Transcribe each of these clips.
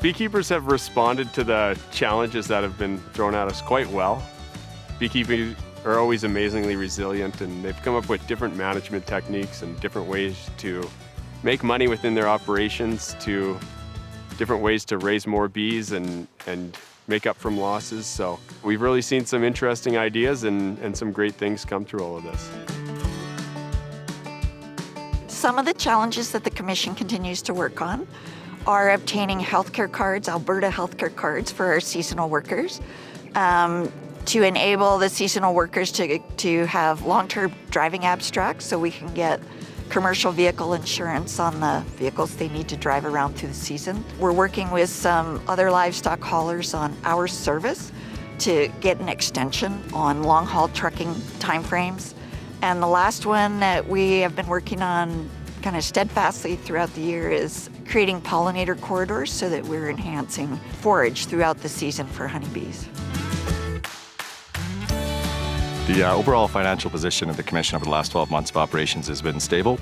beekeepers have responded to the challenges that have been thrown at us quite well. Beekeepers are always amazingly resilient, and they've come up with different management techniques and different ways to make money within their operations, to different ways to raise more bees and make up from losses. So we've really seen some interesting ideas and some great things come through all of this. Some of the challenges that the Commission continues to work on are obtaining healthcare cards, Alberta healthcare cards for our seasonal workers, to enable the seasonal workers to have long-term driving abstracts so we can get commercial vehicle insurance on the vehicles they need to drive around through the season. We're working with some other livestock haulers on hours service to get an extension on long-haul trucking timeframes. And the last one that we have been working on kind of steadfastly throughout the year is creating pollinator corridors so that we're enhancing forage throughout the season for honeybees. The overall financial position of the Commission over the last 12 months of operations has been stable.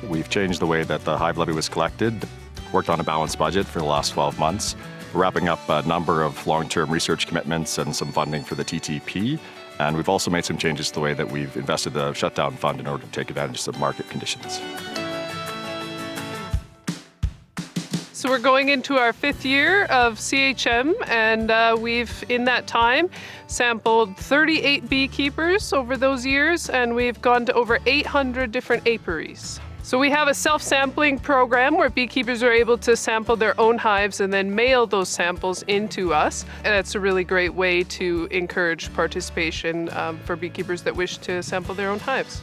We've changed the way that the hive levy was collected, worked on a balanced budget for the last 12 months, wrapping up a number of long-term research commitments and some funding for the TTP. And we've also made some changes to the way that we've invested the shutdown fund in order to take advantage of market conditions. So we're going into our 5th year of CHM, and we've, in that time, sampled 38 beekeepers over those years, and we've gone to over 800 different apiaries. So we have a self-sampling program where beekeepers are able to sample their own hives and then mail those samples into us. And it's a really great way to encourage participation for beekeepers that wish to sample their own hives.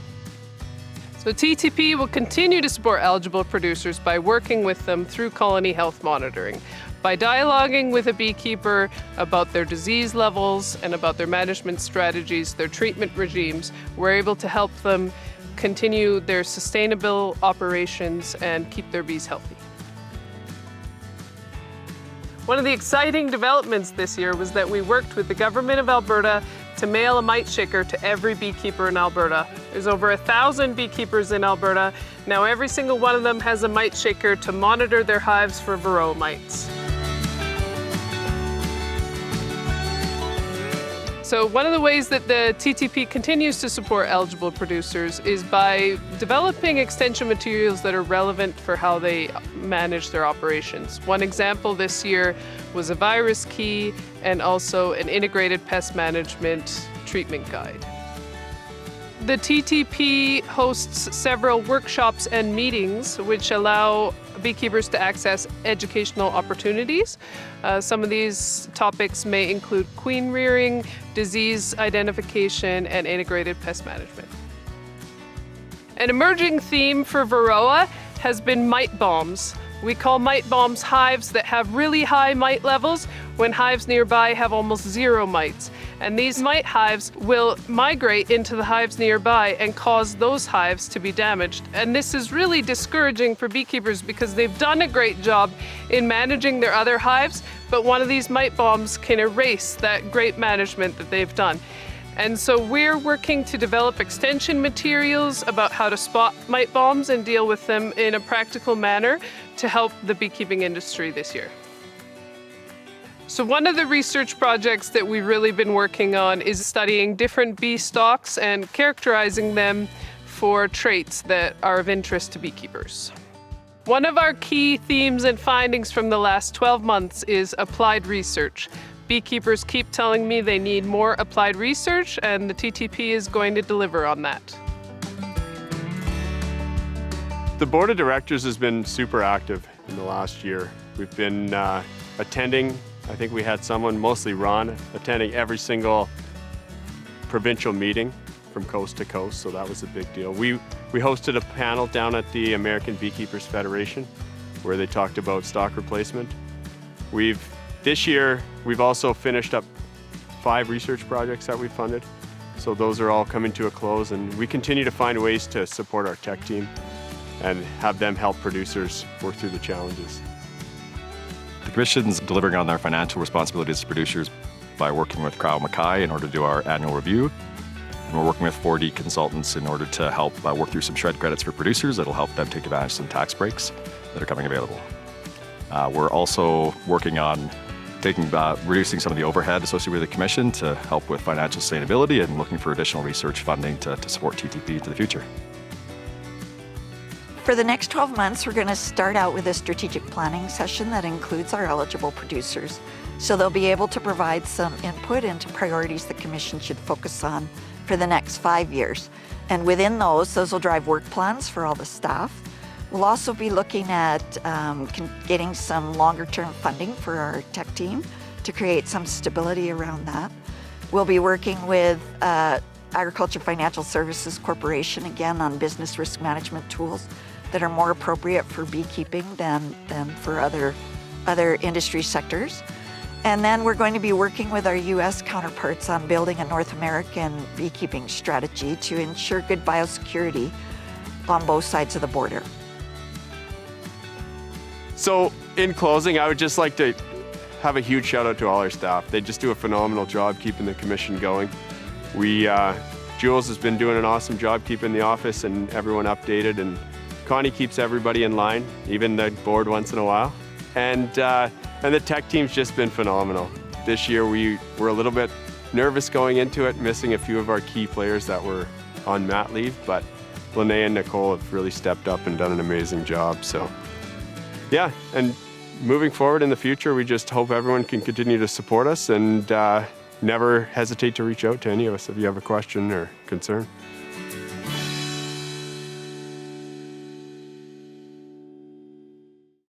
So TTP will continue to support eligible producers by working with them through colony health monitoring. By dialoguing with a beekeeper about their disease levels and about their management strategies, their treatment regimes, we're able to help them continue their sustainable operations and keep their bees healthy. One of the exciting developments this year was that we worked with the Government of Alberta to mail a mite shaker to every beekeeper in Alberta. There's over 1,000 beekeepers in Alberta. Now every single one of them has a mite shaker to monitor their hives for varroa mites. So one of the ways that the TTP continues to support eligible producers is by developing extension materials that are relevant for how they manage their operations. One example this year was a virus key and also an integrated pest management treatment guide. The TTP hosts several workshops and meetings which allow beekeepers to access educational opportunities. Some of these topics may include queen rearing, disease identification, and integrated pest management. An emerging theme for varroa has been mite bombs. We call mite bombs hives that have really high mite levels when hives nearby have almost 0 mites. And these mite hives will migrate into the hives nearby and cause those hives to be damaged. And this is really discouraging for beekeepers because they've done a great job in managing their other hives, but one of these mite bombs can erase that great management that they've done. And so we're working to develop extension materials about how to spot mite bombs and deal with them in a practical manner to help the beekeeping industry this year. So one of the research projects that we've really been working on is studying different bee stocks and characterizing them for traits that are of interest to beekeepers. One of our key themes and findings from the last 12 months is applied research. Beekeepers keep telling me they need more applied research, and the TTP is going to deliver on that. The board of directors has been super active in the last year. We've been attending, I think we had someone, mostly Ron, attending every single provincial meeting from coast to coast, so that was a big deal. We hosted a panel down at the American Beekeepers Federation where they talked about stock replacement. This year, we've also finished up 5 research projects that we funded. So those are all coming to a close, and we continue to find ways to support our tech team and have them help producers work through the challenges. The Commission's delivering on their financial responsibilities to producers by working with Crowell Mackay in order to do our annual review. And we're working with 4D consultants in order to help work through some shred credits for producers that'll help them take advantage of some tax breaks that are coming available. We're also working on reducing some of the overhead associated with the Commission to help with financial sustainability and looking for additional research funding to support TTP into the future. For the next 12 months, we're going to start out with a strategic planning session that includes our eligible producers. So they'll be able to provide some input into priorities the Commission should focus on for the next 5 years. And within those will drive work plans for all the staff. We'll also be looking at getting some longer-term funding for our tech team to create some stability around that. We'll be working with Agriculture Financial Services Corporation again on business risk management tools that are more appropriate for beekeeping than for other industry sectors. And then we're going to be working with our U.S. counterparts on building a North American beekeeping strategy to ensure good biosecurity on both sides of the border. So in closing, I would just like to have a huge shout out to all our staff. They just do a phenomenal job keeping the Commission going. Jules has been doing an awesome job keeping the office and everyone updated, and Connie keeps everybody in line, even the board once in a while. And the tech team's just been phenomenal. This year we were a little bit nervous going into it, missing a few of our key players that were on mat leave, but Lene and Nicole have really stepped up and done an amazing job. So yeah, and moving forward in the future, we just hope everyone can continue to support us and never hesitate to reach out to any of us if you have a question or concern.